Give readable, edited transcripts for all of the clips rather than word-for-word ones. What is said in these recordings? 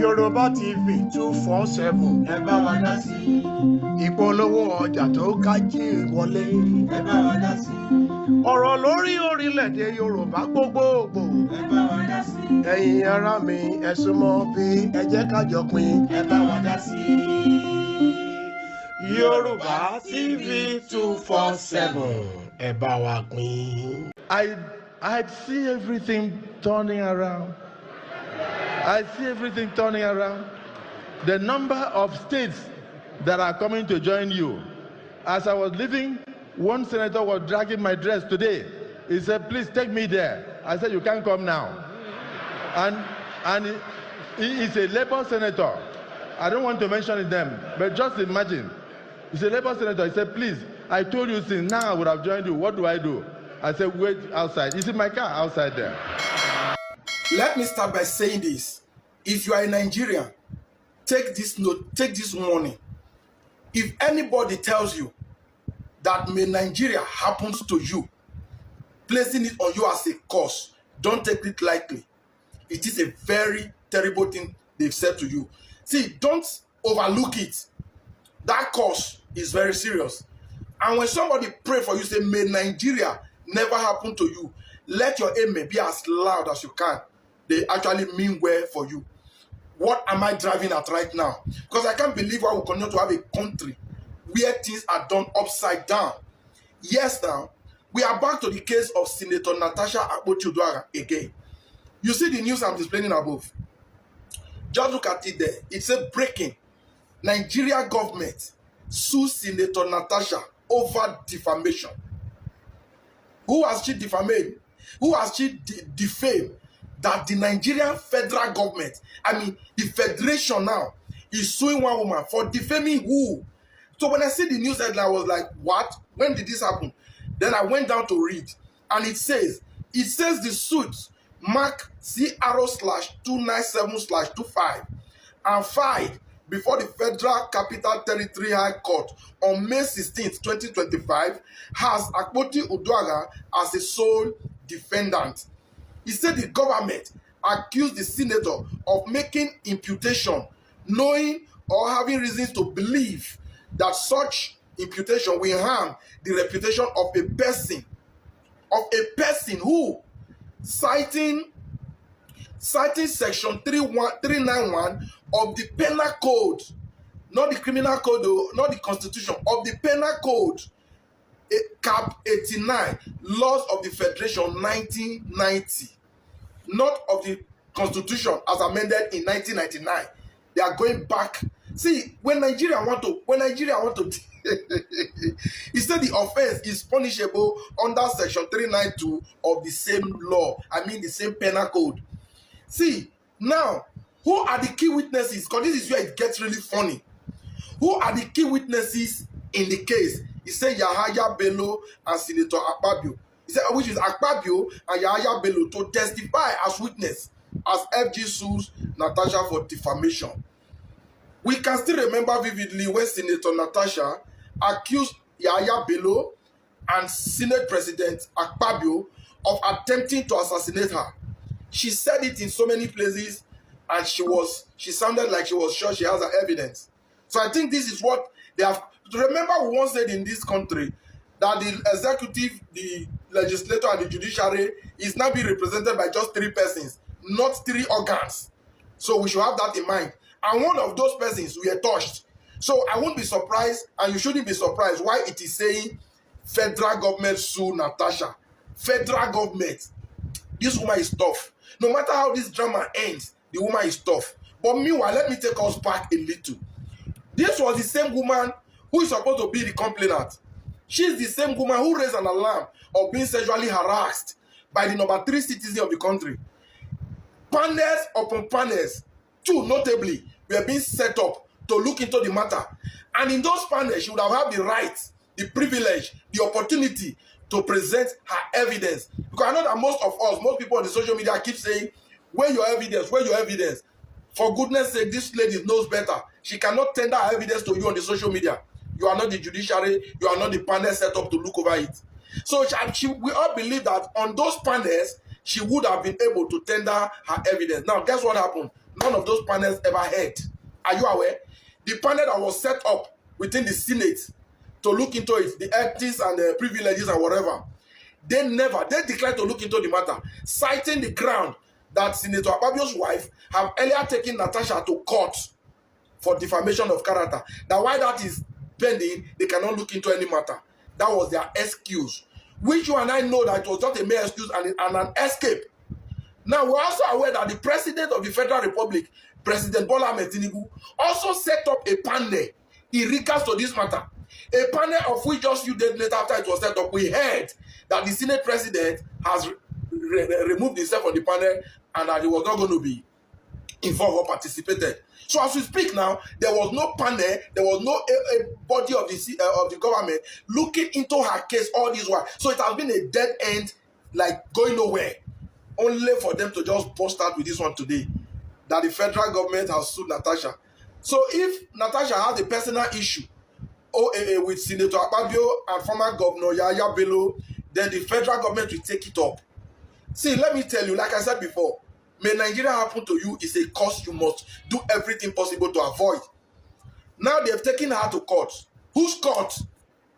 Yorùbá TV 247. Ẹ bá wa dá sí. Ìpolówó ọjà tó kájí wọlé. Ẹ bá wa dá sí. Ọ̀rọ̀ lórí orílẹ̀-èdè Yorùbá gbogbogbò. Ẹ bá wa dá sí. Ẹ̀yin ará mi, ẹ súnmọ́ bí ẹ jẹ́ ká jọ pín. Ẹ bá wa dá sí. Yorùbá TV 247. Ẹ bá wa pín. I see everything turning around. I see everything turning around. The number of states that are coming to join you. As I was leaving, one senator was dragging my dress today. He said, please take me there. I said, you can't come now. And he is a Labour senator. I don't want to mention his name, but just imagine. He's a Labour senator. He said, please, I told you since now I would have joined you. What do I do? I said, wait outside. He's in my car outside there. Let me start by saying this. If you are a Nigerian, take this note, take this warning. If anybody tells you that may Nigeria happens to you, placing it on you as a curse, don't take it lightly. It is a very terrible thing they've said to you. See, don't overlook it. That curse is very serious. And when somebody pray for you, say, may Nigeria never happen to you, let your amen be as loud as you can. They actually mean well for you. What am I driving at right now? Because I can't believe why we continue to have a country where things are done upside down. Yes, now, we are back to the case of Senator Natasha Akpabio again. You see the news I'm displaying above. Just look at it there. It says breaking. Nigeria government sues Senator Natasha over defamation. Who has she defamed? Who has she defamed? That the Nigerian federal government, I mean the federation now, is suing one woman for defaming who? So when I see the news headline, I was like, what? When did this happen? Then I went down to read, and it says the suit mark CR/297/25 and filed before the Federal Capital Territory High Court on May 16, 2025, has Akpabio as a sole defendant. He said the government accused the senator of making imputation, knowing or having reasons to believe that such imputation will harm the reputation of a person who, citing section 391 of the penal code, not the criminal code, not the constitution, of the penal code, cap 89, laws of the federation 1990, not of the constitution as amended in 1999. They are going back. See, when Nigeria want to he said the offense is punishable under section 392 of the same law, I mean the same penal code. See, now, who are the key witnesses? Because this is where it gets really funny. Who are the key witnesses in the case? He said Yahaya Bello and Senator Akpabio. He said, which is Akpabio and Yahaya Bello, to testify as witness as FG sues Natasha for defamation. We can still remember vividly when Senator Natasha accused Yahaya Bello and Senate President Akpabio of attempting to assassinate her. She said it in so many places, and she sounded like she was sure she has her evidence. So I think this is what they have. Remember, we once said in this country that the executive, the legislature, and the judiciary is now being represented by just 3 persons, not 3 organs. So we should have that in mind. And one of those persons were touched. So I won't be surprised, and you shouldn't be surprised why it is saying federal government sue Natasha. Federal government. This woman is tough. No matter how this drama ends, the woman is tough. But meanwhile, let me take us back a little. This was the same woman who is supposed to be the complainant. She is the same woman who raised an alarm of being sexually harassed by the number 3 citizen of the country. Panels upon panels, 2 notably, were being set up to look into the matter. And in those panels, she would have had the right, the privilege, the opportunity to present her evidence. Because I know that most people on the social media keep saying, where your evidence, where your evidence? For goodness sake, this lady knows better. She cannot tender her evidence to you on the social media. You are not the judiciary, you are not the panel set up to look over it. So we all believe that on those panels, she would have been able to tender her evidence. Now, guess what happened? None of those panels ever heard. Are you aware? The panel that was set up within the Senate to look into it, the ethics and the privileges and whatever, they declined to look into the matter, citing the ground that Senator Akpabio's wife have earlier taken Natasha to court for defamation of character. Now, why that is pending, they cannot look into any matter. That was their excuse, which you and I know that it was just a mere excuse and an escape. Now, we're also aware that the President of the Federal Republic, President Bola Ahmed Tinubu, also set up a panel in regards to this matter. A panel of which just few days later after it was set up, we heard that the Senate President has removed himself from the panel and that he was not going to be involved or participated. So as we speak now, there was no panel, there was no body of the government looking into her case all this while. So it has been a dead end, like going nowhere. Only for them to just burst out with this one today, that the federal government has sued Natasha. So if Natasha has a personal issue with Senator Akpabio and former Governor Yaya Bello, then the federal government will take it up. See, let me tell you, like I said before, may Nigeria happen to you is a cause you must do everything possible to avoid. Now they've taken her to court. Whose court?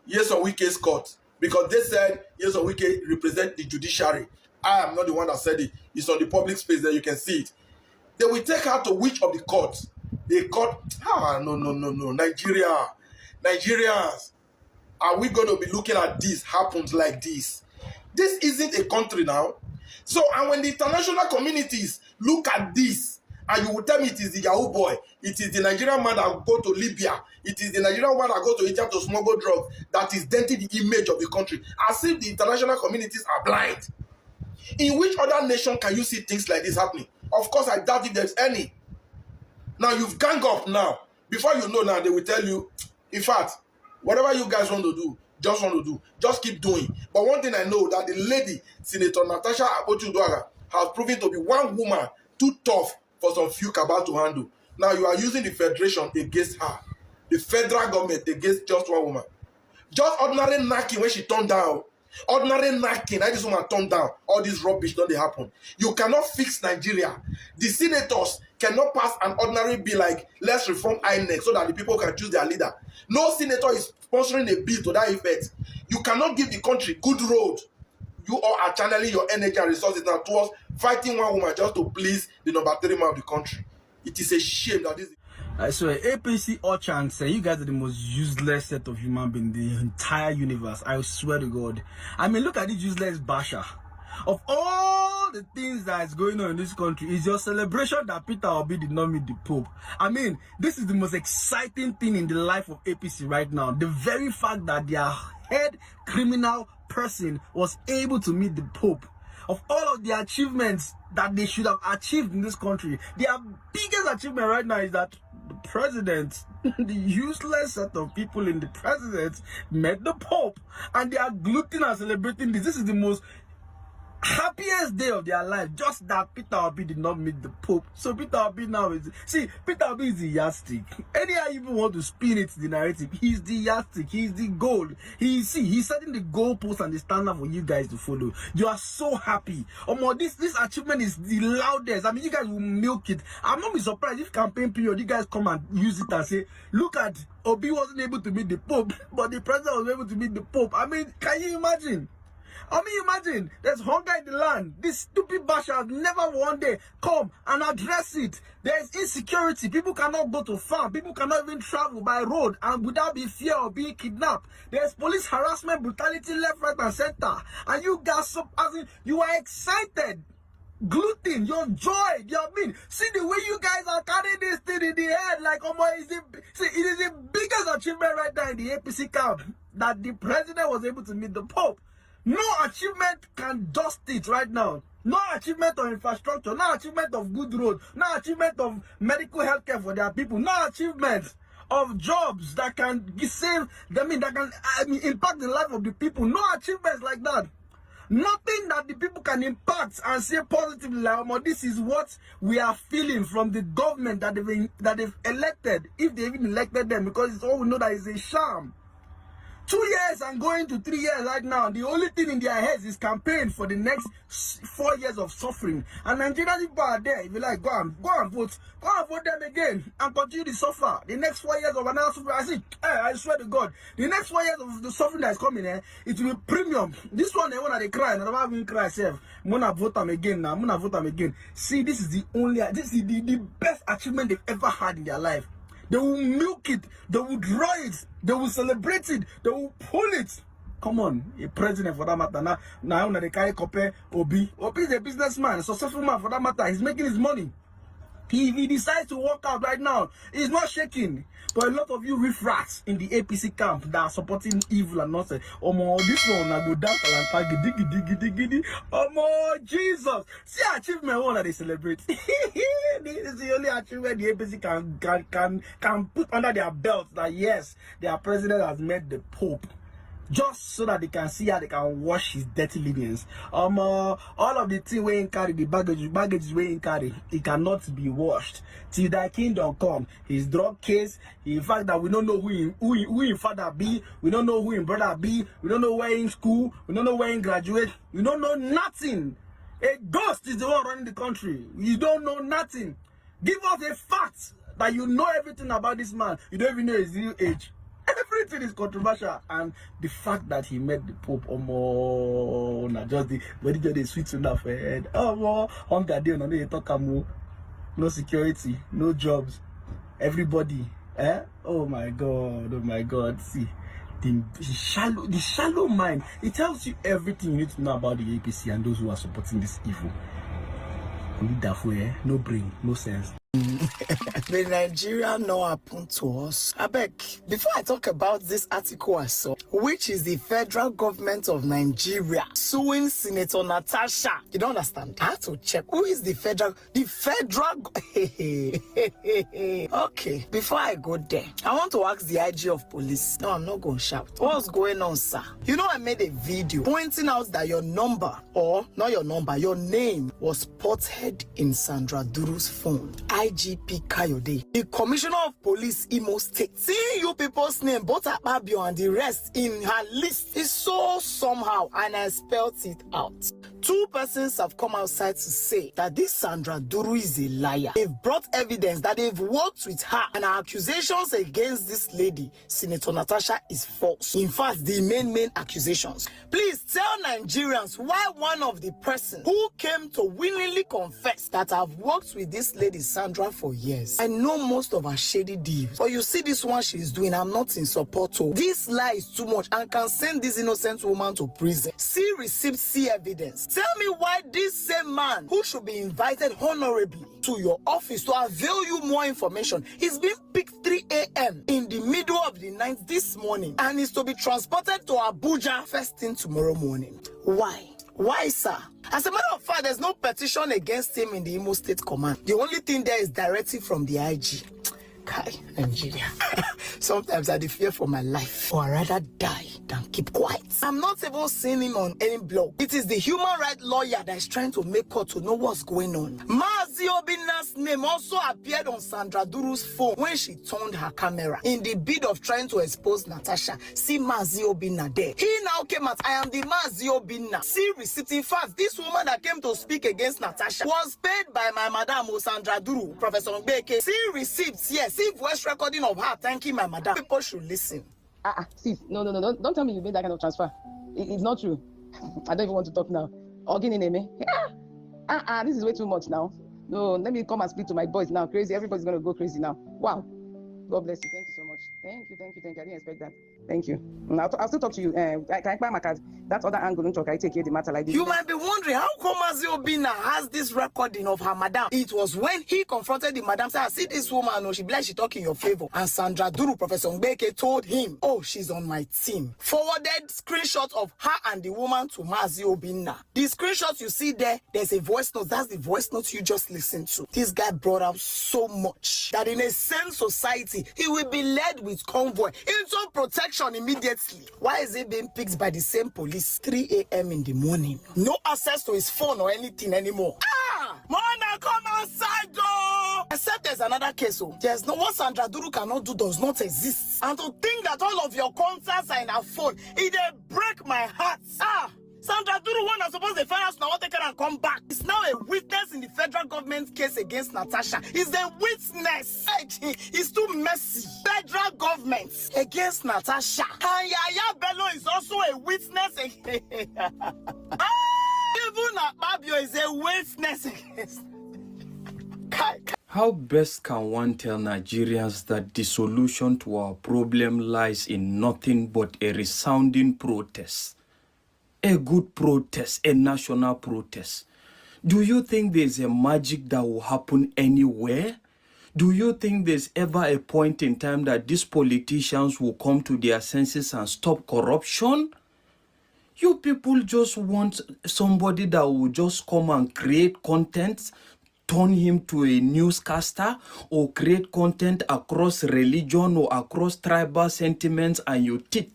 Nyesom Wike's court. Because they said Nyesom Wike represents the judiciary. I am not the one that said it. It's on the public space there, you can see it. They will take her to which of the courts? The court. No. Nigerians, are we going to be looking at this happens like this? This isn't a country now. So, and when the international communities look at this, and you will tell me it is the Yahoo boy, it is the Nigerian man that go to Libya, it is the Nigerian man that go to Egypt to smuggle drugs, that is denting the image of the country, as if the international communities are blind. In which other nation can you see things like this happening? Of course, I doubt if there's any. Now, you've gang up now. Before you know now, they will tell you, in fact, whatever you guys want to do, just keep doing. But one thing I know, that the lady, Senator Natasha Akpabio, has proven to be one woman too tough for some few cabal to handle. Now, you are using the federation against her. The federal government against just one woman. Just ordinary knocking when she turned down. Ordinary knocking, like this woman turned down. All this rubbish don't they happen. You cannot fix Nigeria. The senators cannot pass an ordinary bill like let's reform INEC so that the people can choose their leader. No senator is sponsoring a bill to that effect. You cannot give the country good road. You all are channeling your energy and resources now towards fighting one woman just to please the number 3 man of the country. It is a shame that this. I swear, APC or chance, you guys are the most useless set of human beings in the entire universe. I swear to God. I mean, look at this useless basher. Of all the things that is going on in this country, is your celebration that Peter Obi did not meet the Pope. I mean, this is the most exciting thing in the life of APC right now. The very fact that their head criminal person was able to meet the Pope. Of all of the achievements that they should have achieved in this country, their biggest achievement right now is that the president, the useless set of people in the president, met the Pope, and they are gluten and celebrating this. This is the most happiest day of their life, just that Peter Obi did not meet the Pope. So Peter Obi now is, see, Peter Obi is the yardstick. Anyhow you even want to spin it, the narrative, he's the yardstick, he's the goal. He's setting the goalpost and the standard for you guys to follow. You are so happy. This achievement is the loudest. I mean, you guys will milk it. I'm not be surprised if campaign period you guys come and use it and say, look at Obi wasn't able to meet the Pope, but the president was able to meet the Pope. I mean, can you imagine? Imagine, there's hunger in the land. This stupid bashers never one day come and address it. There's insecurity. People cannot go to farm. People cannot even travel by road and without being fear of being kidnapped. There's police harassment, brutality left, right, and center. And you guys, you are excited. Gluten, your joy, see the way you guys are carrying this thing in the head, like, see, it is the biggest achievement right now in the APC camp that the president was able to meet the Pope. No achievement can dust it right now. No achievement of infrastructure, no achievement of good road, no achievement of medical health care for their people, no achievement of jobs that can save them, that can impact the life of the people. No achievements like that. Nothing that the people can impact and say positively, like, this is what we are feeling from the government that they've elected, if they even elected them, because it's all we know that is a sham. 2 years and going to 3 years right now. The only thing in their heads is campaign for the next 4 years of suffering. And Nigerian people are there. If you like, go and vote. Go and vote them again and continue to suffer. The next 4 years of another suffering. I swear to God, the next 4 years of the suffering that is coming, it will be premium. This one, they cry. And I'm even cry myself. I'm gonna vote them again now. I'm gonna vote them again. See, this is the best achievement they've ever had in their life. They will milk it, they will draw it, they will celebrate it, they will pull it. Come on, a president for that matter. Now they carry compare Obi. Obi is a businessman, a successful man for that matter. He's making his money. He decides to walk out right now. He's not shaking. But a lot of you riffraffs in the APC camp that are supporting evil and nonsense. This one I go down and Jesus. See achievement one that they celebrate. This is the only achievement the APC can put under their belt that yes, their president has met the Pope. Just so that they can see how they can wash his dirty linen. All of the thing we ain't carry, the baggage we ain't carry, it cannot be washed till thy kingdom come. His drug case, the fact that we don't know who in father be, we don't know who in brother be, we don't know where in school, we don't know where in graduate, we don't know nothing. A ghost is the one running the country. You don't know nothing. Give us a fact that you know everything about this man. You don't even know his real age. Everything is controversial, and the fact that he met the Pope, just the body just sweet enough for head. Hunger day, no security, no jobs, everybody. Oh my God. See, the shallow mind. It tells you everything you need to know about the APC and those who are supporting this evil. No brain, no sense. The Nigeria no happen to us. I beg, before I talk about this article I saw, which is the federal government of Nigeria suing Senator Natasha. You don't understand? I have to check who is the federal. Okay, before I go there, I want to ask the IG of police. No, I'm not going to shout. What's going on, sir? You know, I made a video pointing out that your number, or not your number, your name was spotted in Sandra Duru's phone. IGP Kayode, the Commissioner of Police Imo State. Seeing you people's name, both Akpabio and the rest in her list is so somehow, and I spelled it out. 2 persons have come outside to say that this Sandra Duru is a liar. They've brought evidence that they've worked with her, and her accusations against this lady, Senator Natasha, is false. In fact, the main accusations. Please tell Nigerians why one of the persons who came to willingly confess that I've worked with this lady Sandra for years. I know most of her shady deeds, but you see this one she's doing, I'm not in support of. This lie is too much and can send this innocent woman to prison. See receipts, see evidence. Tell me why this same man, who should be invited honorably to your office to avail you more information, is being picked 3 a.m. in the middle of the night this morning and is to be transported to Abuja first thing tomorrow morning. Why? Why, sir? As a matter of fact, there's no petition against him in the Imo State Command. The only thing there is directive from the IG. Kai, Nigeria. Sometimes I fear for my life, or I rather die than keep quiet. I'm not even seeing him on any blog. It is the human rights lawyer that is trying to make her to know what's going on. Mazi Obinna's name also appeared on Sandra Duru's phone when she turned her camera in the bid of trying to expose Natasha. See Mazi Obinna there. He now came out, I am the Mazi Obinna. See receipt. In fact, this woman that came to speak against Natasha was paid by my madam Sandra Duru, Professor Mbeke. See receipts, yes. See voice recording of her thanking my madam. People should listen. Sis, no, don't tell me you made that kind of transfer. It's not true. I don't even want to talk now. Ogini name. This is way too much now. No, let me come and speak to my boys now. Crazy, everybody's gonna go crazy now. Wow. God bless you. Thank you so much. Thank you. I didn't expect that. Thank you. I'll still talk to you. Can I buy my card? That other angle, don't talk. I take care of the matter like this. You might be wondering how come Mazi Obinna has this recording of her madam. It was when he confronted the madam, said, I see this woman, she be like she talk in your favor. And Sandra Duru, Professor Mbeke, told him, oh, she's on my team. Forwarded screenshot of her and the woman to Mazi Obinna. The screenshot you see there, there's a voice note. That's the voice note you just listened to. This guy brought out so much that in a sane society, he will be led with convoy into protection immediately. Why is he being picked by the same police 3 a.m. in the morning? No access to his phone or anything anymore. Mona, come outside, though! Except is another case. Oh. There's no what Sandra Duru cannot do does not exist. And to think that all of your contacts are in her phone, it break my heart. Sandra Duru, one is supposed to find us now, take her and come back. Is now a witness in the federal government case against Natasha. Is a witness. It's too messy. Federal government against Natasha. And Yaya Bello is also a witness. Even Akpabio is a witness against. How best can one tell Nigerians that the solution to our problem lies in nothing but a resounding protest? A good protest, a national protest. Do you think there's a magic that will happen anywhere? Do you think there's ever a point in time that these politicians will come to their senses and stop corruption? You people just want somebody that will just come and create content, turn him to a newscaster, or create content across religion or across tribal sentiments, and you keep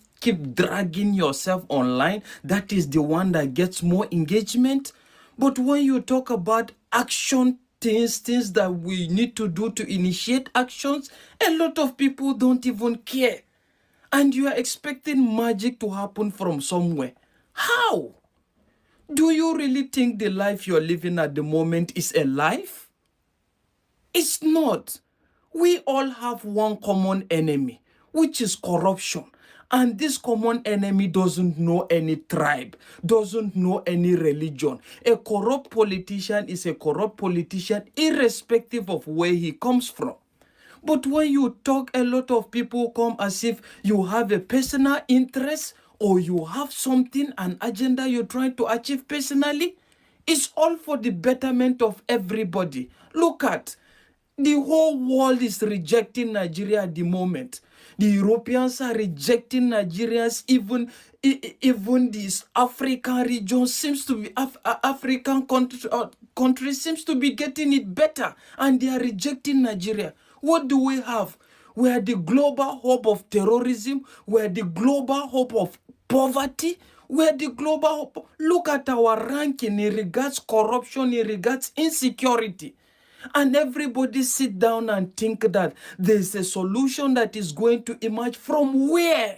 dragging yourself online. That is the one that gets more engagement. But when you talk about action, things that we need to do to initiate actions, a lot of people don't even care. And you are expecting magic to happen from somewhere. How? Do you really think the life you're living at the moment is a life? It's not. We all have one common enemy, which is corruption. And this common enemy doesn't know any tribe, doesn't know any religion. A corrupt politician is a corrupt politician irrespective of where he comes from. But when you talk, a lot of people come as if you have a personal interest or you have something, an agenda you're trying to achieve personally. It's all for the betterment of everybody. Look at, the whole world is rejecting Nigeria at the moment. The Europeans are rejecting Nigerians. Even this African region seems to be, African country seems to be getting it better. And they are rejecting Nigeria. What do we have? We are the global hub of terrorism. We are the global hub of poverty. We are the global hub. Look at our ranking in regards corruption, in regards insecurity. And everybody sit down and think that there's a solution that is going to emerge from where?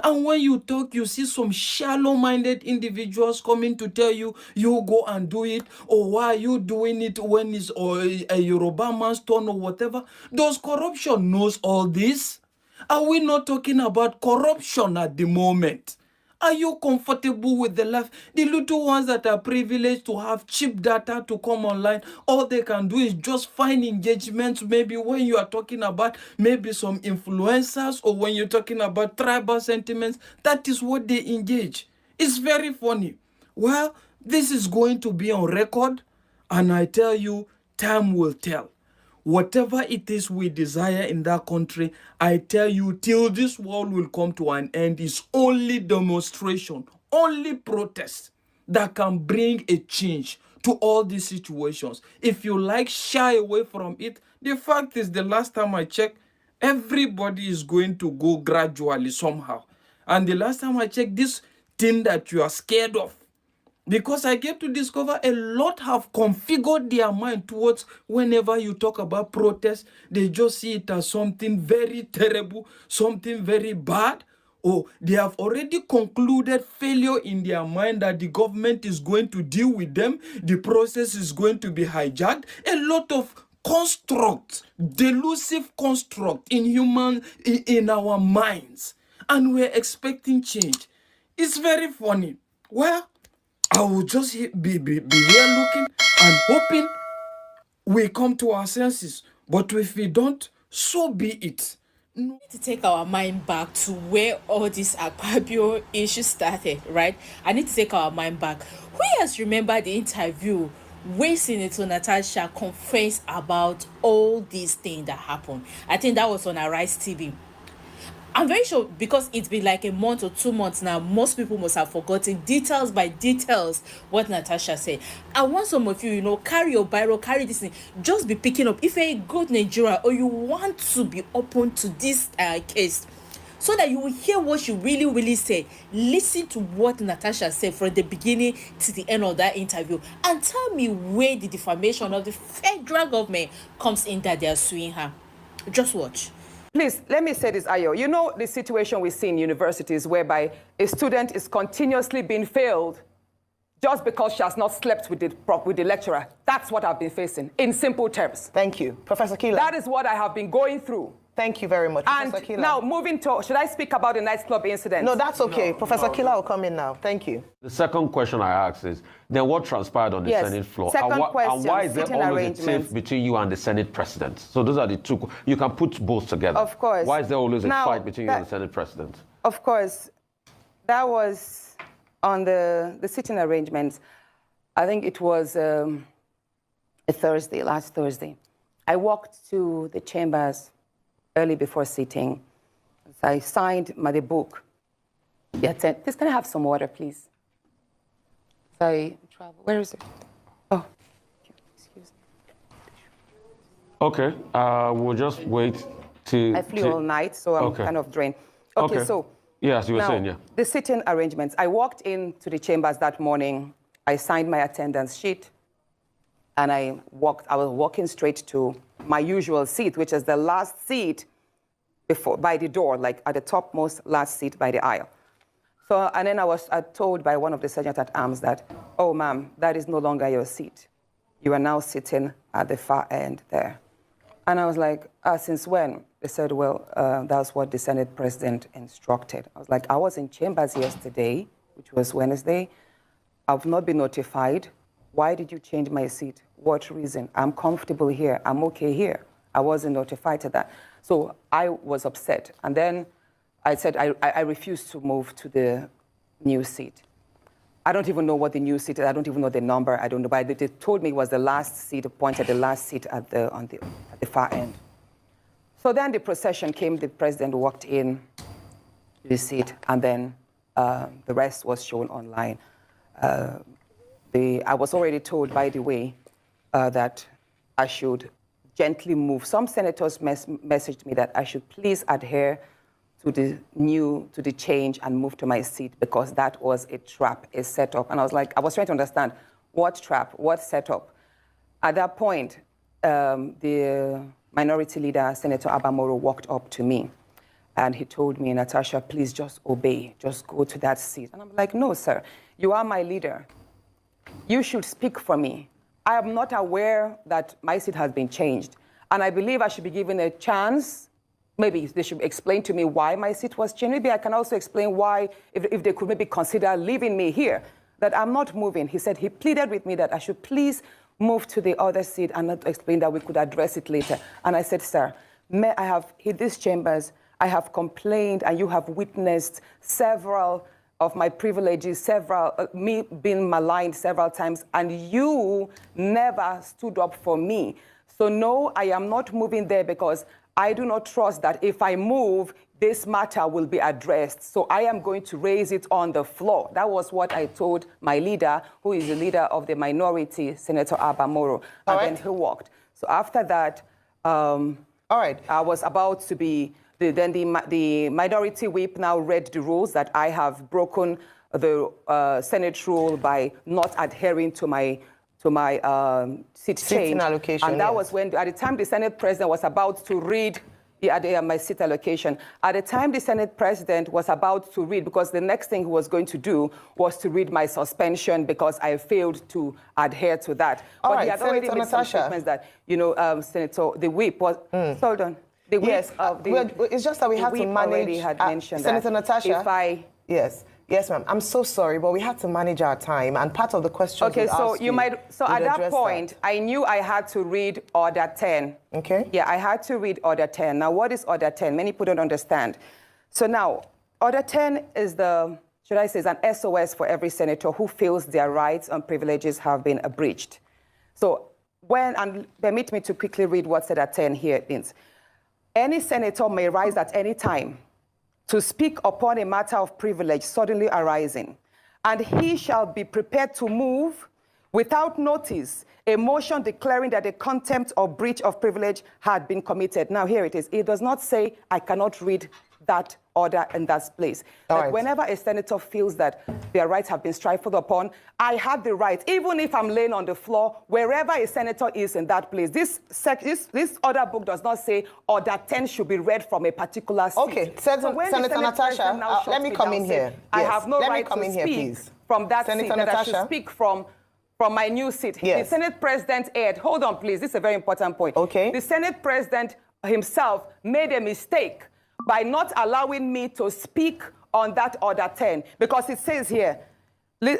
And when you talk, you see some shallow-minded individuals coming to tell you, you go and do it, or why are you doing it when it's a Yoruba man's turn or whatever. Does corruption knows all this? Are we not talking about corruption at the moment? Are you comfortable with the life? The little ones that are privileged to have cheap data to come online, all they can do is just find engagements. Maybe when you are talking about maybe some influencers, or when you're talking about tribal sentiments, that is what they engage. It's very funny. Well, this is going to be on record, and I tell you, time will tell. Whatever it is we desire in that country, I tell you, till this world will come to an end, is only demonstration, only protest that can bring a change to all these situations. If you like shy away from it, the fact is, the last time I checked, everybody is going to go gradually somehow. And the last time I checked, this thing that you are scared of, because I get to discover a lot have configured their mind towards whenever you talk about protest, they just see it as something very terrible, something very bad, or they have already concluded failure in their mind that the government is going to deal with them, the process is going to be hijacked. A lot of construct, delusive construct in our minds, and we're expecting change. It's very funny. Well, I will just be here looking and hoping we come to our senses. But if we don't, so be it. We need to take our mind back to where all this Akpabio issue started, right? I need to take our mind back. Who else remember the interview where Senator Natasha confessed about all these things that happened? I think that was on Arise TV. I'm very sure, because it's been like a month or 2 months now, most people must have forgotten details by details what Natasha said. I want some of you, carry your Bible, carry this thing, just be picking up. If you're a good Nigerian or you want to be open to this case, so that you will hear what she really said. Listen to what Natasha said from the beginning to the end of that interview and tell me where the defamation of the federal government comes in that they are suing her. Just watch. Please, let me say this, Ayo. You know the situation we see in universities whereby a student is continuously being failed just because she has not slept with the lecturer. That's what I've been facing, in simple terms. Thank you. Professor Kila. That is what I have been going through. Thank you very much, And Professor Kila. now, moving to, should I speak about the nightclub incident? No, that's okay. Professor Kila will come in now. Thank you. The second question I asked is, then what transpired on the Senate floor? Second question, and why is there sitting always a tiff between you and the Senate President? So those are the two. You can put both together. Of course. Why is there always a Now, fight between you and the Senate President? Of course. That was on the sitting arrangements. I think it was a Thursday, last Thursday. I walked to the chambers early before sitting. So I signed the book. Please, can I have some water, please? So I travel. Where is it? Oh, excuse me. Okay, we'll just wait to... I flew all night, so I'm kind of drained. Okay, so... Yes, you were now, saying, yeah. The sitting arrangements. I walked into the chambers that morning. I signed my attendance sheet, and I was walking straight to my usual seat, which is the last seat by the door, like at the topmost last seat by the aisle. So, and then I was told by one of the sergeants at arms that, oh, ma'am, that is no longer your seat. You are now sitting at the far end there. And I was like, since when? They said, well, that's what the Senate President instructed. I was like, I was in chambers yesterday, which was Wednesday. I've not been notified. Why did you change my seat? What reason? I'm comfortable here. I'm okay here. I wasn't notified to that. So I was upset. And then I said I refused to move to the new seat. I don't even know what the new seat is. I don't even know the number. I don't know. But they told me it was the last seat, appointed the last seat at the far end. So then the procession came. The president walked in to the seat, and then the rest was shown online. I was already told, by the way, that I should gently move. Some senators messaged me that I should please adhere to the change and move to my seat because that was a trap, a setup. And I was trying to understand what trap, what setup. At that point, the minority leader, Senator Abamoro, walked up to me and he told me, Natasha, please just obey, just go to that seat. And I'm like, no, sir, you are my leader. You should speak for me. I am not aware that my seat has been changed. And I believe I should be given a chance. Maybe they should explain to me why my seat was changed. Maybe I can also explain why, if they could maybe consider leaving me here, that I'm not moving. He said, he pleaded with me that I should please move to the other seat and not explain that we could address it later. And I said, sir, I have hit these chambers, I have complained, and you have witnessed several of my privileges, me being maligned several times, and you never stood up for me. So no, I am not moving there because I do not trust that if I move, this matter will be addressed. So I am going to raise it on the floor. That was what I told my leader, who is the leader of the minority, Senator Abamoro. And then he walked. So after that, I was about to be, then the minority whip now read the rules that I have broken the Senate rule by not adhering to my seat change. Allocation, and that was when, at the time the Senate President was about to read my seat allocation. At the time the Senate President was about to read, because the next thing he was going to do was to read my suspension because I failed to adhere to that. But he had already made some statements that, Senator, the whip was, hold on. The whip it's just that we had to manage. Already had mentioned Senator that. Natasha. Yes, ma'am. I'm so sorry, but we had to manage our time, and part of the question. Okay, so at that point, I knew I had to read Order 10. Okay. Yeah, I had to read Order 10. Now, what is Order 10? Many people don't understand. So now, Order 10 is is an SOS for every senator who feels their rights and privileges have been breached. So and permit me to quickly read what Order 10 here means. Any senator may rise at any time to speak upon a matter of privilege suddenly arising, and he shall be prepared to move without notice a motion declaring that a contempt or breach of privilege had been committed. Now, here it is. It does not say I cannot read that order in that place. Like whenever a senator feels that their rights have been trifled upon, I have the right, even if I'm laying on the floor, wherever a senator is in that place. This order book does not say order 10 should be read from a particular seat. Okay, Senator Natasha, let me come in here. I have no right to speak from that seat, that I should speak from my new seat. The Senate President aired, hold on please, this is a very important point. Okay. The Senate President himself made a mistake by not allowing me to speak on that order 10, because it says here,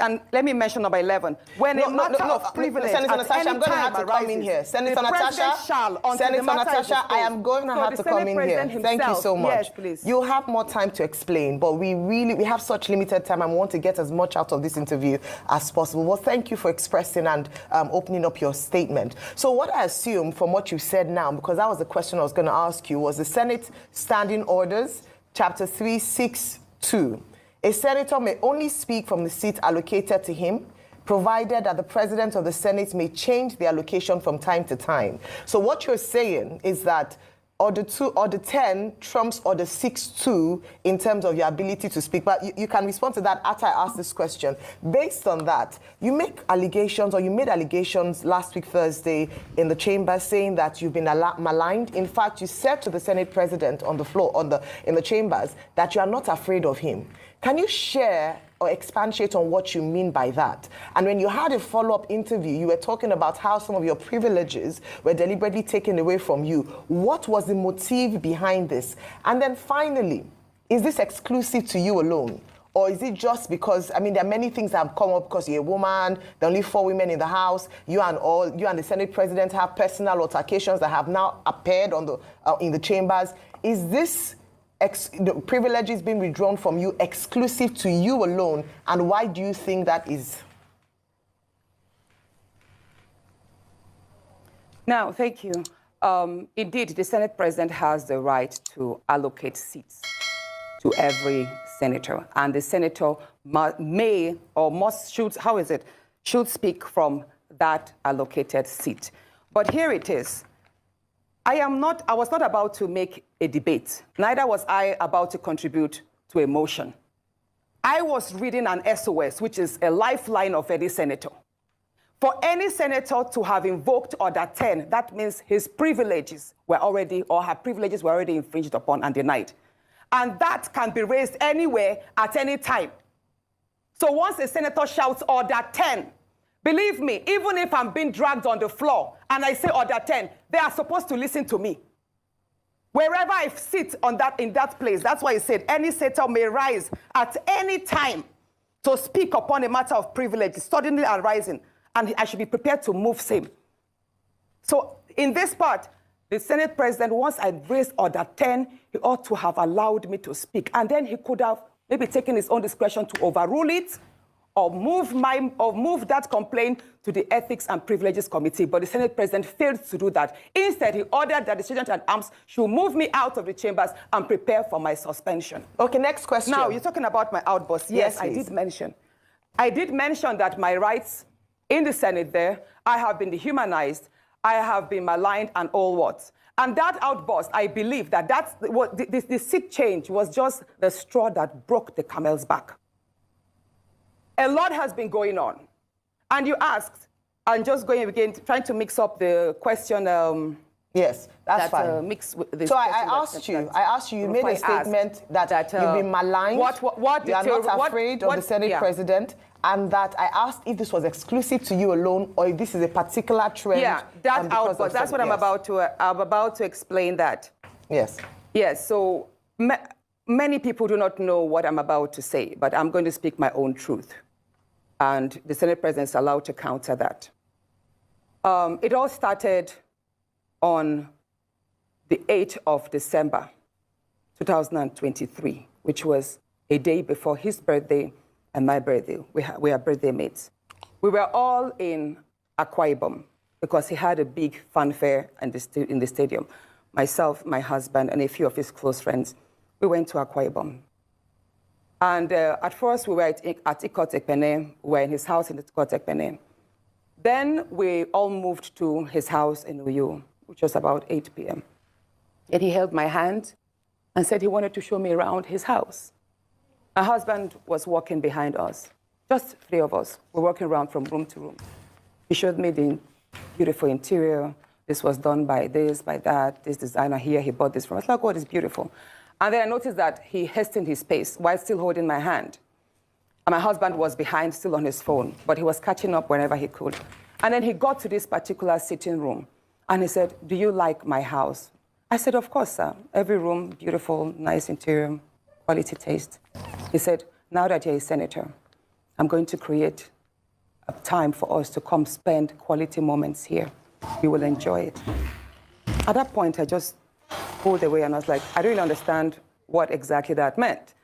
and let me mention number 11. When a matter of privilege, Senator Natasha, I'm going to have to come in here. Senator Natasha, I am going to have to come in here. Thank you so much. Yes, please. You'll have more time to explain, but we have such limited time and we want to get as much out of this interview as possible. Well, thank you for expressing and opening up your statement. So what I assume from what you said now, because that was the question I was going to ask you, was the Senate Standing Orders, Chapter 362. A senator may only speak from the seat allocated to him, provided that the President of the Senate may change the allocation from time to time. So what you're saying is that Order 10 trumps Order 6-2 in terms of your ability to speak. But you can respond to that after I ask this question. Based on that, you make allegations, or you made allegations last week, Thursday, in the chamber saying that you've been maligned. In fact, you said to the Senate President on the floor, in the chambers, that you are not afraid of him. Can you share or expatiate on what you mean by that? And when you had a follow-up interview, you were talking about how some of your privileges were deliberately taken away from you. What was the motive behind this? And then finally, is this exclusive to you alone? Or is it just because, I mean, there are many things that have come up because you're a woman, there are only 4 women in the House, you and the Senate President have personal altercations that have now appeared in the chambers. Is this the privileges being withdrawn from you exclusive to you alone, and why do you think that is? Now, thank you. Indeed, the Senate President has the right to allocate seats to every senator, and the senator should speak from that allocated seat. But here it is. I was not about to make a debate. Neither was I about to contribute to a motion. I was reading an SOS, which is a lifeline of any senator. For any senator to have invoked Order 10, that means his privileges were already, or her privileges were already infringed upon and denied. And that can be raised anywhere at any time. So once a senator shouts Order 10, believe me, even if I'm being dragged on the floor and I say Order 10, they are supposed to listen to me. Wherever I sit in that place, that's why he said any senator may rise at any time to speak upon a matter of privilege suddenly arising, and I should be prepared to move same. So in this part, the Senate President, once I raised Order 10, he ought to have allowed me to speak, and then he could have maybe taken his own discretion to overrule it, or move that complaint to the Ethics and Privileges Committee. But the Senate President failed to do that. Instead, he ordered that the Sergeant at Arms should move me out of the chambers and prepare for my suspension. Okay, next question. Now, you're talking about my outburst. Yes, I did mention. I did mention that my rights in the Senate there, I have been dehumanized, I have been maligned, and all what. And that outburst, I believe that the seat change was just the straw that broke the camel's back. A lot has been going on. And you asked, and just going again, trying to mix up the question. Yes, that's fine. So I asked you, you made a statement that you've been maligned, you are not afraid of the Senate President, and that I asked if this was exclusive to you alone or if this is a particular trend. Yeah, that outburst, that's what I'm about to explain that. Yes. Yes, so many people do not know what I'm about to say, but I'm going to speak my own truth. And the Senate President is allowed to counter that. It all started on the 8th of December, 2023, which was a day before his birthday and my birthday. We are birthday mates. We were all in Akwa Ibom because he had a big fanfare in the stadium. Myself, my husband, and a few of his close friends, we went to Akwa Ibom. And at first, we were at Ikot Ekpene. We were in his house in Ikot Ekpene. Then we all moved to his house in Uyo, which was about 8 p.m. And he held my hand, and said he wanted to show me around his house. My husband was walking behind us, just 3 of us. We're walking around from room to room. He showed me the beautiful interior. This was done by this, by that, this designer here, he bought this from us. I was like, oh, it's beautiful. And then I noticed that he hastened his pace while still holding my hand. And my husband was behind, still on his phone, but he was catching up whenever he could. And then he got to this particular sitting room, and he said, do you like my house? I said, of course, sir. Every room, beautiful, nice interior, quality taste. He said, now that you're a senator, I'm going to create a time for us to come spend quality moments here. You will enjoy it. At that point, I just pulled away, and I was like, I don't really understand what exactly that meant.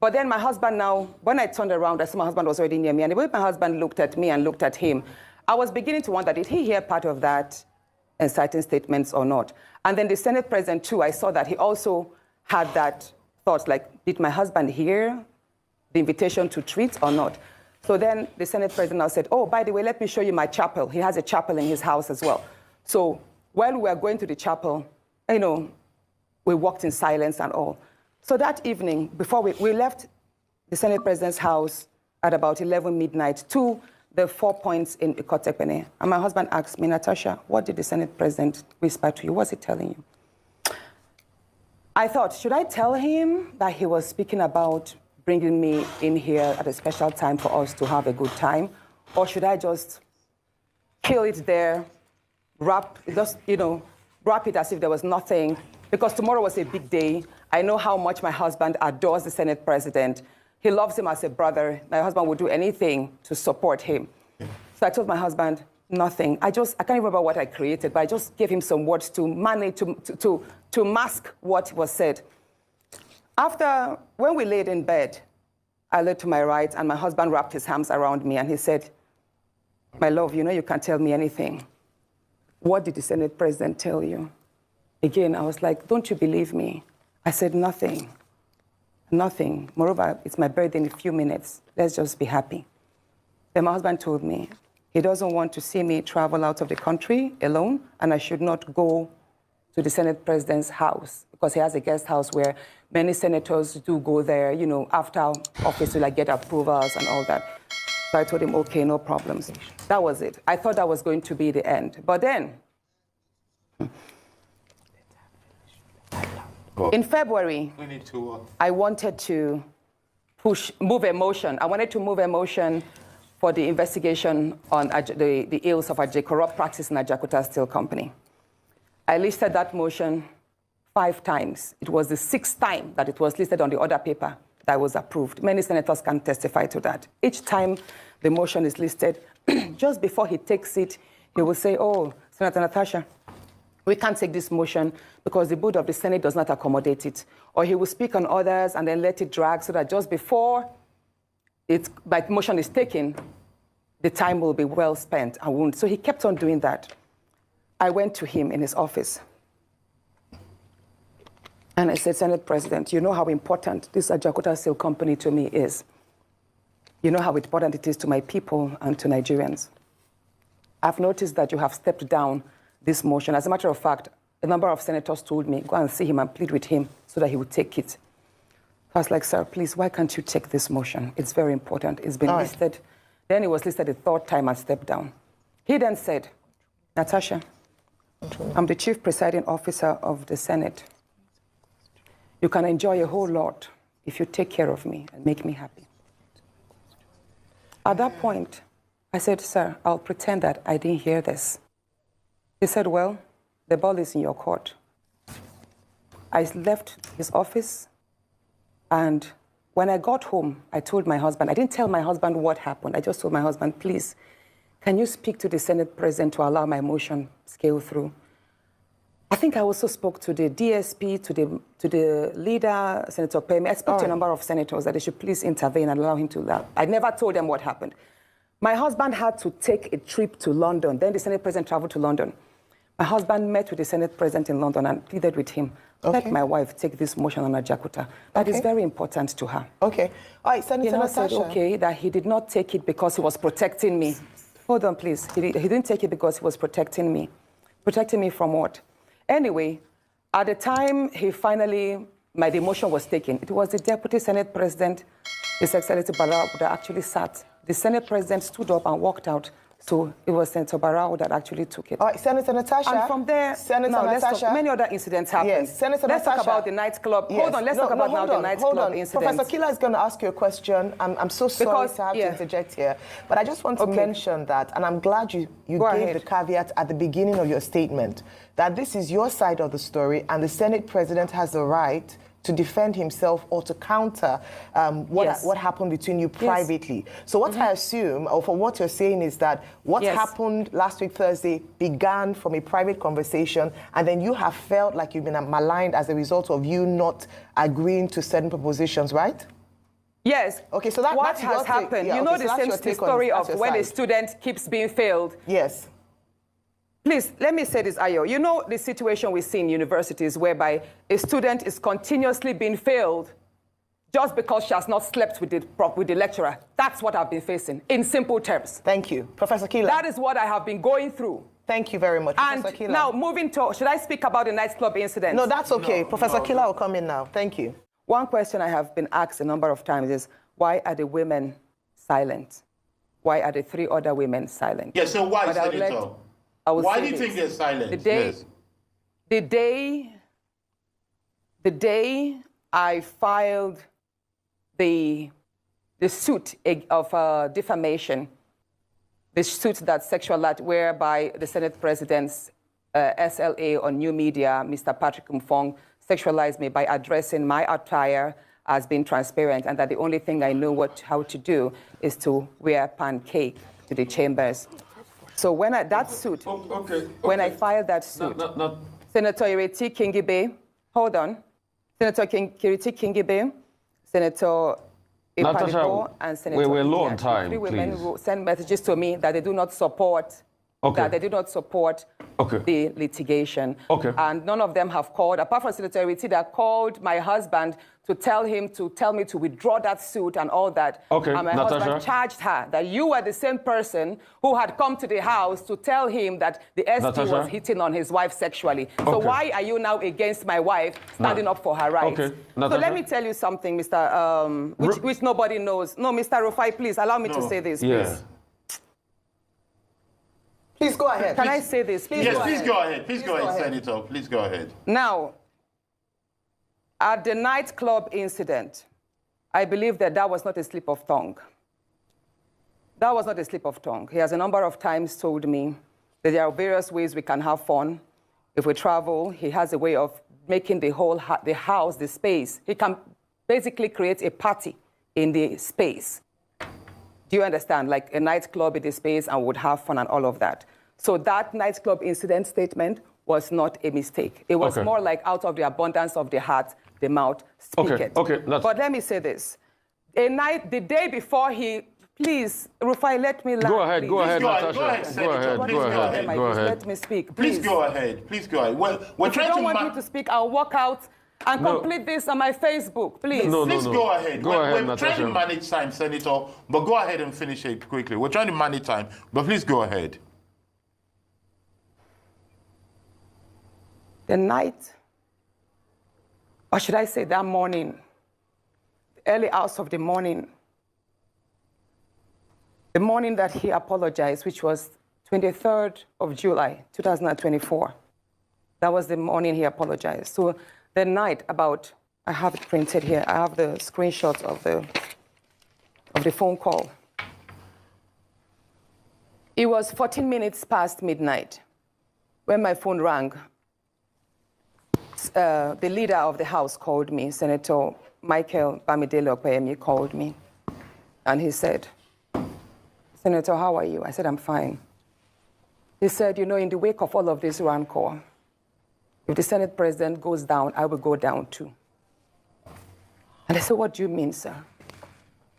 But then my husband now, when I turned around, I saw my husband was already near me, and the way my husband looked at me and looked at him, I was beginning to wonder, did he hear part of that inciting statements or not? And then the Senate president, too, I saw that he also had that thought, like, did my husband hear the invitation to treat or not? So then the Senate president now said, oh, by the way, let me show you my chapel. He has a chapel in his house as well. So while we were going to the chapel, you know, we walked in silence and all. So that evening, before we left the Senate president's house at about 11 midnight to the 4 Points in Ikotekpene. And my husband asked me, Natasha, what did the Senate president whisper to you? What's he telling you? I thought, should I tell him that he was speaking about bringing me in here at a special time for us to have a good time? Or should I just kill it there, wrap it as if there was nothing? Because tomorrow was a big day. I know how much my husband adores the Senate president. He loves him as a brother. My husband would do anything to support him. So I told my husband, nothing. I can't remember what I created, but I just gave him some words to manage, to mask what was said. After, when we laid in bed, I lay to my right, and my husband wrapped his arms around me, and he said, my love, you know you can't tell me anything. What did the Senate president tell you? Again, I was like, don't you believe me? I said, nothing. Nothing. Moreover, it's my birthday in a few minutes. Let's just be happy. Then my husband told me he doesn't want to see me travel out of the country alone, and I should not go to the Senate president's house because he has a guest house where many senators do go there, you know, after office to like get approvals and all that. So I told him, okay, no problems. That was it. I thought that was going to be the end. But then, in February, I wanted to move a motion. I wanted to move a motion for the investigation on the ills of corrupt practice in Ajakuta Steel Company. I listed that motion 5 times. It was the 6th time that it was listed on the order paper that was approved. Many senators can testify to that. Each time the motion is listed, just before he takes it, he will say, oh, Senator Natasha, we can't take this motion because the board of the Senate does not accommodate it. Or he will speak on others and then let it drag so that just before my motion is taken, the time will be well spent and won't. So he kept on doing that. I went to him in his office. And I said, Senate President, you know how important this Ajakuta Steel Company to me is. You know how important it is to my people and to Nigerians. I've noticed that you have stepped down this motion. As a matter of fact, a number of senators told me, go and see him and plead with him so that he would take it. I was like, sir, please, why can't you take this motion? It's very important. It's been listed. Then it was listed a 3rd time and stepped down. He then said, Natasha, I'm the chief presiding officer of the Senate. You can enjoy a whole lot if you take care of me and make me happy. At that point, I said, sir, I'll pretend that I didn't hear this. He said, well, the ball is in your court. I left his office, and when I got home, I told my husband, I didn't tell my husband what happened. I just told my husband, please, can you speak to the Senate president to allow my motion scale through? I think I also spoke to the DSP, to the leader, Senator Pemi. I spoke to a number of senators that they should please intervene and allow him to allow. I never told them what happened. My husband had to take a trip to London. Then the Senate president traveled to London. My husband met with the Senate president in London and pleaded with him, let my wife take this motion on Ajakuta. That is very important to her. Okay. All right, Senator Natasha. Said, okay, that he did not take it because he was protecting me. Hold on, please. He didn't take it because he was protecting me. Protecting me from what? Anyway, at the time he finally the motion was taken, it was the Deputy Senate President, His Excellency Barrow, that actually sat. The Senate President stood up and walked out. So it was Senator Barrow that actually took it. All right, Senator Natasha. And from there, Natasha. many other incidents happened. Yes, Senator let's Natasha. talk about the nightclub. Yes. Hold on, let's talk about the nightclub incident. Professor Kila is going to ask you a question. I'm so sorry to have to interject here, but I just want to mention that, and I'm glad you gave the caveat at the beginning of your statement, that this is your side of the story, and the Senate President has the right to defend himself or to counter what happened between you privately. So what I assume, or for what you're saying, is that what happened last week Thursday began from a private conversation, and then you have felt like you've been maligned as a result of you not agreeing to certain propositions, right? Yes. Okay, so what has happened? You know the same story of when a student keeps being failed. Yes. Please, let me say this, Ayo. You know the situation we see in universities whereby a student is continuously being failed just because she has not slept with the lecturer. That's what I've been facing, in simple terms. Thank you. Professor Kila. That is what I have been going through. Thank you very much, And Professor Kila. now, moving to, should I speak about the nightclub incident? No, that's okay. Professor Kila will come in now. Thank you. One question I have been asked a number of times is, why are the women silent? Why are the 3 other women silent? Yes, so why, Senator? Why do you think they're silent? The day I filed the suit of defamation, the suit that sexualized, whereby the Senate President's SLA on new media, Mr. Patrick Mfong, sexualized me by addressing my attire as being transparent, and that the only thing I know how to do is to wear pancake to the chambers. So when I filed that suit, Senator Ireti Kingibe, hold on, Senator Ireti Kingibe, Senator Natasha, and Senator we're low on time, 3 women who send messages to me that they do not support the litigation. And none of them have called, apart from Senator Ireti, that called my husband to tell me to withdraw that suit and all that. And my husband charged her that you were the same person who had come to the house to tell him that the ST was hitting on his wife sexually. So why are you now against my wife standing up for her rights? So let me tell you something, Mr. Which nobody knows. No, Mr. Rufai, please allow me to say this, please. Please go ahead. Can I say this? Please please go ahead. Please go ahead, Senator. Please go ahead. Now, at the nightclub incident, I believe that was not a slip of tongue. That was not a slip of tongue. He has a number of times told me that there are various ways we can have fun. If we travel, he has a way of making the whole house, the space. He can basically create a party in the space. Do you understand? Like a nightclub in the space, and would have fun and all of that. So that nightclub incident statement was not a mistake. It was more like out of the abundance of the heart, the mouth speaketh. But let me say this. The day before please, Rufai, let me laugh. Go ahead, please. go ahead, Natasha. Go ahead. Let me speak, please. Please go ahead. Please go ahead. Well, if you don't want me to speak, I'll walk out and complete this on my Facebook, please. Please go ahead. We're trying to Natasha. manage time, Senator, but go ahead and finish it quickly. We're trying to manage time, but please go ahead. The night, or should I say that morning, early hours of the morning that he apologized, which was 23rd of July, 2024. That was the morning he apologized. So the night I have it printed here. I have the screenshots of the phone call. It was 14 minutes past midnight when my phone rang. The leader of the House called me, Senator Michael Bamidele Okpeyemi called me, and he said, Senator, how are you? I said, I'm fine. He said, you know, in the wake of all of this rancor, if the Senate President goes down, I will go down too. And I said, what do you mean, sir?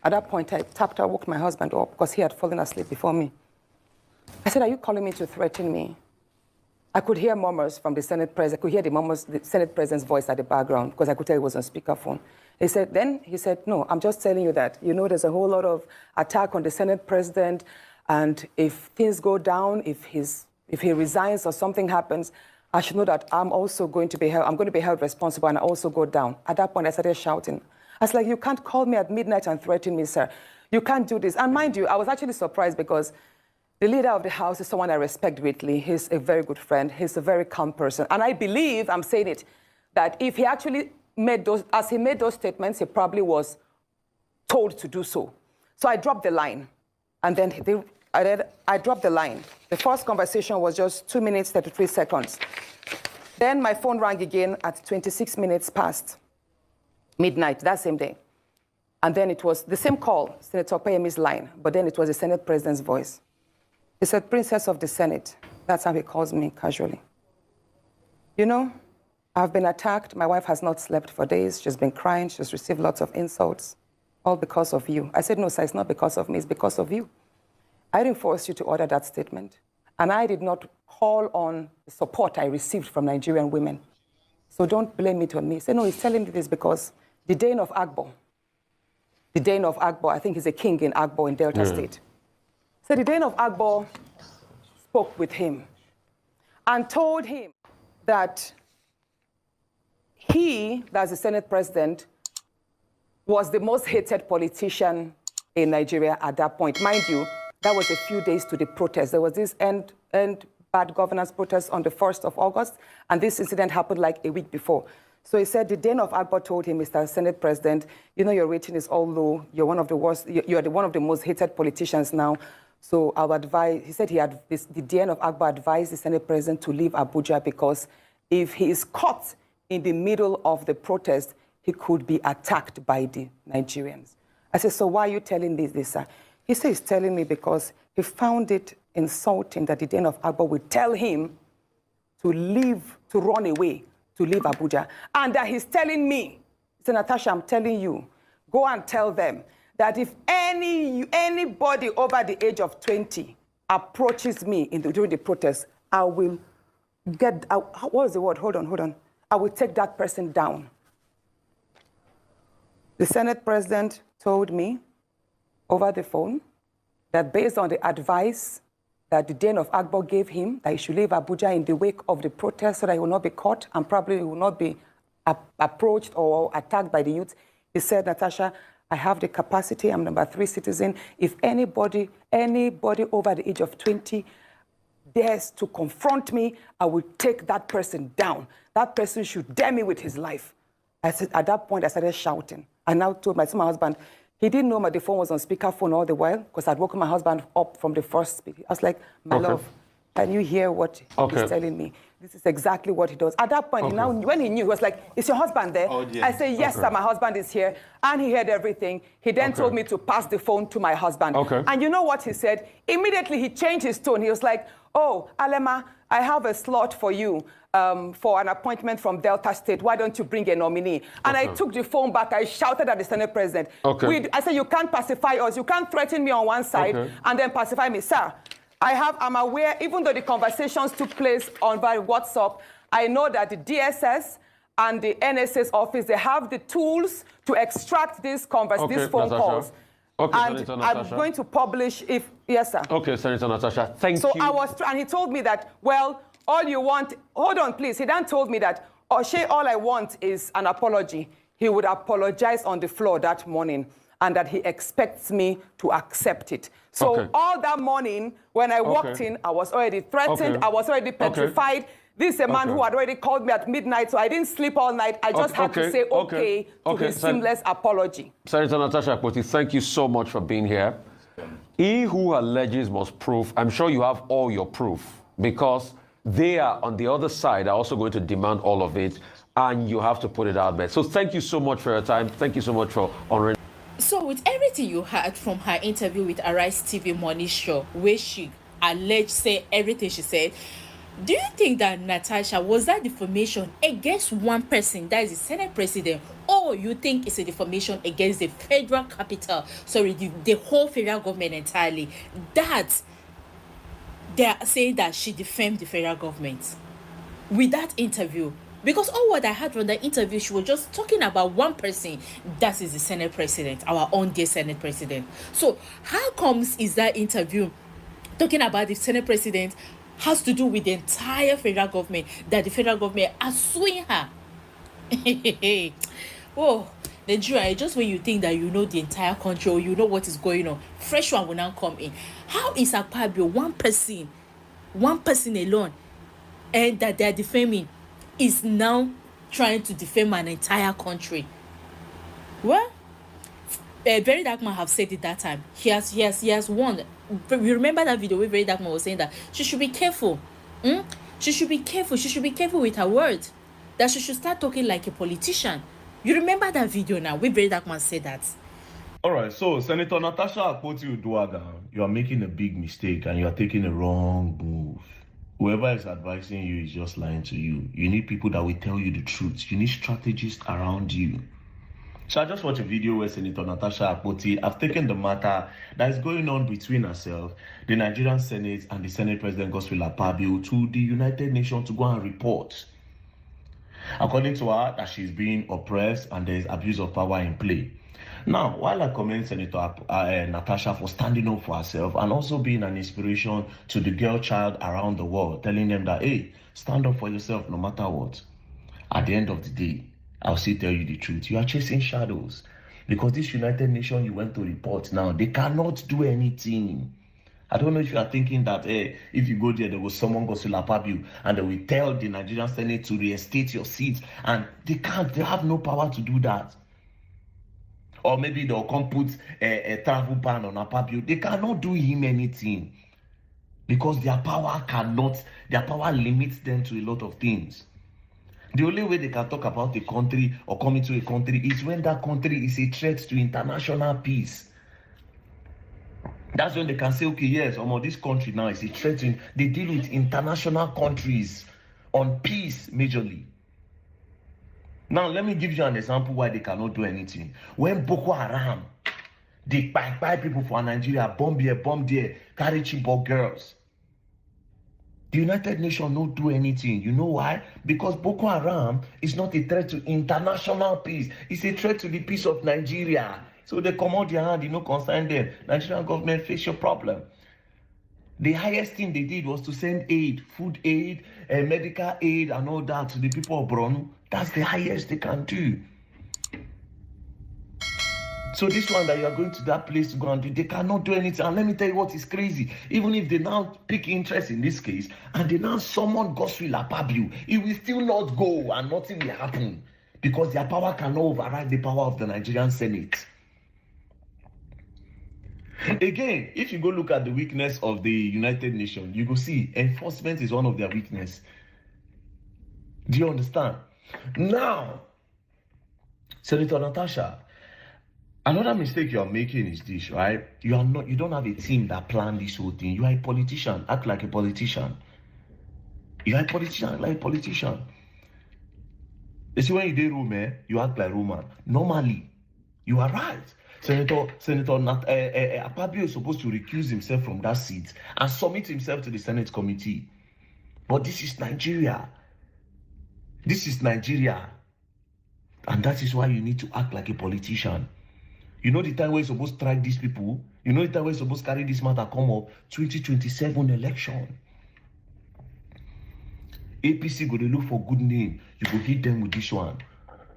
At that point, I woke my husband up because he had fallen asleep before me. I said, are you calling me to threaten me? I could hear murmurs from the Senate President. I could hear the Senate President's voice at the background because I could tell it was on speakerphone. He said, no, I'm just telling you that, you know, there's a whole lot of attack on the Senate President, and if things go down, if his if he resigns or something happens, I should know that I'm also going to be held, I'm going to be held responsible and I also go down. At that point, I started shouting. I was like, you can't call me at midnight and threaten me, sir. You can't do this. And mind you, I was actually surprised because the leader of the house is someone I respect greatly. He's a very good friend. He's a very calm person. And I believe, I'm saying it, that if he actually made those, as he made those statements, he probably was told to do so. So I dropped the line. And then I dropped the line. The first conversation was just 2 minutes, 33 seconds. Then my phone rang again at 26 minutes past midnight that same day. And then it was the same call, Senator Akpabio's line, but then it was the Senate President's voice. He said, Princess of the Senate. That's how he calls me casually. You know, I've been attacked. My wife has not slept for days. She's been crying. She's received lots of insults, all because of you. I said, no, sir, it's not because of me. It's because of you. I didn't force you to order that statement. And I did not call on the support I received from Nigerian women. So don't blame it on me. Say, no, he's telling me this because the Dane of Agbo, I think he's a king in Agbo in Delta State. So the Dane of Agbo spoke with him and told him that he, that's the Senate President, was the most hated politician in Nigeria at that point. Mind you, that was a few days to the protest. There was this end bad governance protest on the 1st of August, and this incident happened like a week before. So he said the Dane of Agbo told him, Mr. Senate President, you know your rating is all low. You're one of the worst. You're one of the most hated politicians now. So I would advise. He said the Dane of Agbo advised the Senate President to leave Abuja because if he is caught in the middle of the protest, he could be attacked by the Nigerians. I said, so why are you telling me this, sir? He said he's telling me because he found it insulting that the Dane of Agbo would tell him to leave, to run away, to leave Abuja. And that he's telling me, so Natasha, I'm telling you, go and tell them that if anybody over the age of 20 approaches me during the protest, I will get, what was the word? Hold on. I will take that person down. The Senate President told me over the phone that based on the advice that the Dane of Agbo gave him, that he should leave Abuja in the wake of the protest so that he will not be caught and probably will not be approached or attacked by the youth. He said, Natasha, I have the capacity, I'm number 3 citizen. If anybody over the age of 20 dares to confront me, I will take that person down. That person should dare me with his life. I said, at that point, I started shouting. I now told my husband, he didn't know the phone was on speakerphone all the while because I'd woken my husband up from the first speaker. I was like, my love, can you hear what he's telling me? This is exactly what he does. At that point, now, when he knew, he was like, is your husband there? Oh, yeah. I said, yes, sir, my husband is here. And he heard everything. He then told me to pass the phone to my husband. And you know what he said? Immediately, he changed his tone. He was like, oh, Alema, I have a slot for you for an appointment from Delta State. Why don't you bring a nominee? And I took the phone back. I shouted at the Senate President. I said, you can't pacify us. You can't threaten me on one side and then pacify me. Sir, I'm aware, even though the conversations took place on via WhatsApp, I know that the DSS and the NSA's office, they have the tools to extract these phone calls. And I'm going to publish if, yes, sir. Okay, Senator Natasha, thank you. So and he told me that, well, all you want, hold on, please. He then told me that, all I want is an apology. He would apologize on the floor that morning and that he expects me to accept it. So all that morning, when I walked in, I was already threatened. I was already petrified. This is a man who had already called me at midnight, so I didn't sleep all night. I just had to say to his seamless apology. Senator Natasha Akpoti, thank you so much for being here. He who alleges must prove. I'm sure you have all your proof because they are on the other side are also going to demand all of it, and you have to put it out there. So thank you so much for your time. Thank you so much for honoring. So with everything you heard from her interview with Arise TV Money Show, where she alleged say everything she said, do you think that Natasha, was that defamation against one person, that is the Senate President, or you think it's a defamation against the federal capital, the whole federal government entirely, that they are saying that she defamed the federal government with that interview? Because all what I heard from the interview, she was just talking about one person, that is the Senate President, our own dear Senate President. So how comes is that interview talking about the Senate President has to do with the entire federal government, that the federal government are suing her. Oh, Nigeria, just when you think that you know the entire country or you know what is going on, fresh one will now come in. How is Akpabio one person alone, and that they're defaming, is now trying to defame an entire country? Well, Very Dark Man have said it that time. He has warned. We remember that video where Very Dark Man was saying that she should be careful. She should be careful. She should be careful with her words. That she should start talking like a politician. You remember that video now where Very Dark Man said that? All right, so Senator Natasha Akpabio, you are making a big mistake and you are taking a wrong move. Whoever is advising you is just lying to you. You need people that will tell you the truth. You need strategists around you. So I just watched a video where Senator Natasha Akpabio have taken the matter that is going on between herself, the Nigerian Senate, and the Senate President Akpabio to the United Nations to go and report. According to her, that she's being oppressed and there is abuse of power in play. Now, while I commend Senator Natasha for standing up for herself and also being an inspiration to the girl child around the world, telling them that, hey, stand up for yourself no matter what. At the end of the day, I'll still tell you the truth. You are chasing shadows. Because this United Nations you went to report now, they cannot do anything. I don't know if you are thinking that, hey, if you go there, there will someone go to Akpabio and they will tell the Nigerian Senate to reinstate your seats. And they can't. They have no power to do that. Or maybe they'll come put a travel ban on Akpabio. They cannot do him anything. Because their power limits them to a lot of things. The only way they can talk about a country or come into a country is when that country is a threat to international peace. That's when they can say, okay, yes, this country now is a threat to... They deal with international countries on peace majorly. Now, let me give you an example why they cannot do anything. When Boko Haram, they buy people for Nigeria, bomb there, carry Chibok girls. The United Nations don't do anything. You know why? Because Boko Haram is not a threat to international peace. It's a threat to the peace of Nigeria. So they come out their hand, concern them. Nigerian government face your problem. The highest thing they did was to send aid, food aid, medical aid, and all that to the people of Borno. That's the highest they can do. So this one that you are going to that place to go and do, they cannot do anything. And let me tell you what is crazy. Even if they now pick interest in this case, and they now summon Godswill Akpabio, it will still not go and nothing will happen. Because their power cannot override the power of the Nigerian Senate. Again, if you go look at the weakness of the United Nations, you go see enforcement is one of their weakness. Do you understand? Now, Senator Natasha, another mistake you are making is this, right? You don't have a team that planned this whole thing. You are a politician. Act like a politician. You are a politician. Act like a politician. You see, when you do Roman, you act like Roman. Normally, you are right. Senator Akpabio is supposed to recuse himself from that seat and submit himself to the Senate committee. But this is Nigeria. This is Nigeria. And that is why you need to act like a politician. You know the time where you're supposed to strike these people? You know the time where you're supposed to carry this matter come up? 2027 election. APC go to look for good name. You go hit them with this one.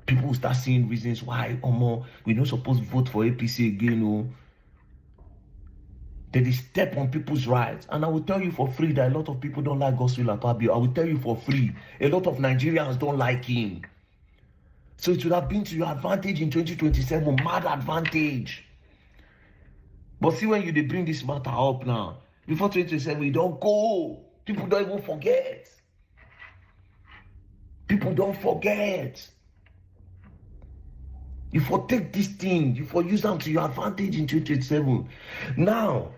People will start seeing reasons why we're not supposed to vote for APC again. They step on people's rights. And I will tell you for free that a lot of people don't like Godswill Akpabio. I will tell you for free, a lot of Nigerians don't like him. So it would have been to your advantage in 2027, mad advantage. But see, when they bring this matter up now, before 2027, we don't go. People don't even forget. People don't forget. You for take this thing, you for use them to your advantage in 2027. Now,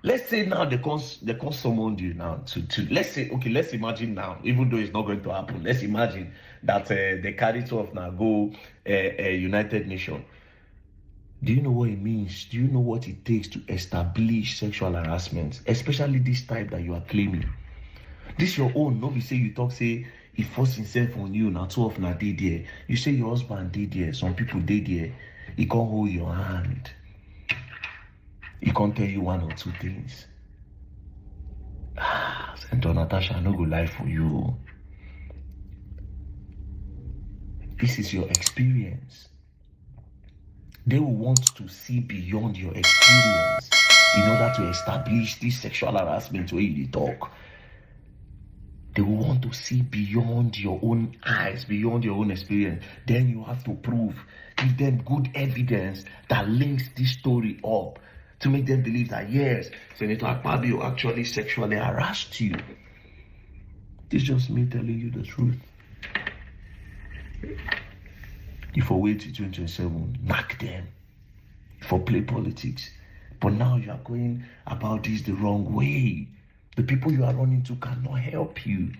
let's say now they can summon you now to let's say, okay, let's imagine now, even though it's not going to happen, let's imagine that they carry it off now, go United Nations. Do you know what it means? Do you know what it takes to establish sexual harassment, especially this type that you are claiming? This your own, no be say you talk, say, he forced himself on you, now 12 now did there. You say your husband did there, some people did there. He can't hold your hand. He can't tell you one or two things. Senator Natasha, I no go lie for you. This is your experience. They will want to see beyond your experience in order to establish this sexual harassment where you talk. They will want to see beyond your own eyes, beyond your own experience. Then you have to prove, give them good evidence that links this story up to make them believe that, yes, Senator Akpabio actually sexually harassed you. This is just me telling you the truth. If I wait till 2027, knock them for play politics. But now you are going about this the wrong way. The people you are running to cannot help you.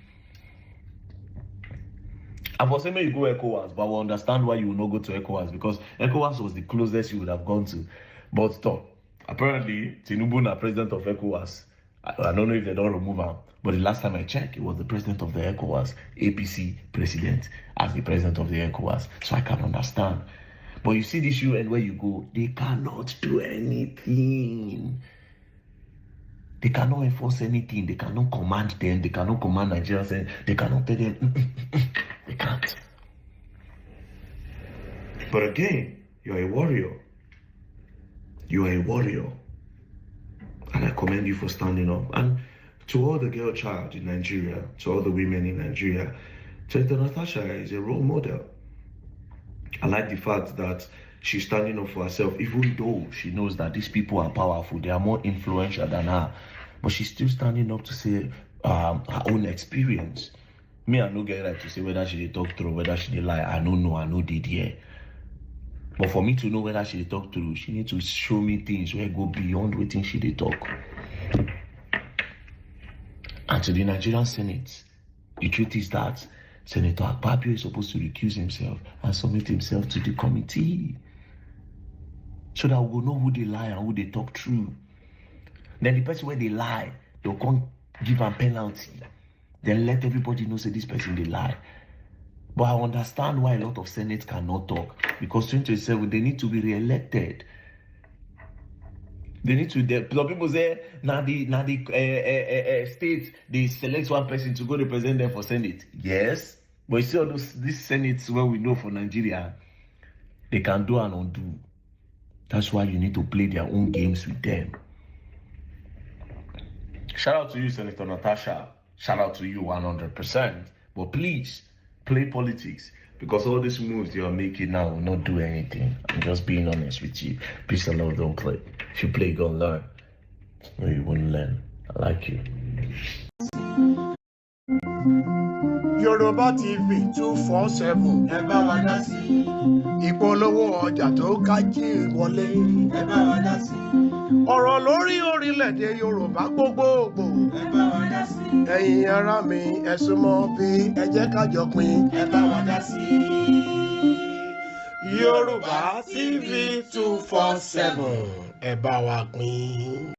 I was saying you go ECOWAS, but I will understand why you will not go to ECOWAS, because ECOWAS was the closest you would have gone to. But stop. Apparently, Tinubu is president of ECOWAS. I don't know if they don't remove him, but the last time I checked, it was the president of the ECOWAS, APC president, as the president of the ECOWAS. So I can understand. But you see this UN where you go, they cannot do anything. They cannot enforce anything. They cannot command them. They cannot command Nigerians. They cannot tell them. They can't. But again, you're a warrior. You are a warrior. And I commend you for standing up. And to all the girl child in Nigeria, to all the women in Nigeria, Senator Natasha is a role model. I like the fact that she's standing up for herself, even though she knows that these people are powerful, they are more influential than her. But she's still standing up to say her own experience. Me, I no get right to say whether she did talk through, whether she did lie. I don't know, I know did here. But for me to know whether she did talk through, she need to show me things where go beyond waiting she did talk. And to the Nigerian Senate, the truth is that Senator Akpabio is supposed to recuse himself and submit himself to the committee, so that we will know who they lie and who they talk true. Then the person where they lie, they'll come give a penalty. Then let everybody know say this person they lie. But I understand why a lot of Senate cannot talk, because 2027 they need to be re-elected. They need to. Some people say now the states they select one person to go represent them for Senate. Yes, but you see all these Senates where we know for Nigeria, they can do and undo. That's why you need to play their own games with them. Shout out to you, Senator Natasha. Shout out to you 100%. But please, play politics. Because all these moves you are making now will not do anything. I'm just being honest with you. Peace and love, don't play. If you play, you're going to learn. No, you wouldn't learn. I like you. Yorùbá TV 247. Ẹ bá wa dá sí. Ìpolówó ọjà tó kájí wọlé. Ẹ bá wa dá sí. Ọ̀rọ̀ lórí orílẹ̀-èdè Yorùbá gbogbogbò. Ẹ bá wa dá sí. Ẹ̀yin ará mi, ẹ súnmọ́ bí ẹ jẹ́ ká jọ pín. Ẹ bá wa dá sí. Yorùbá TV 247. Ẹ bá wa pín.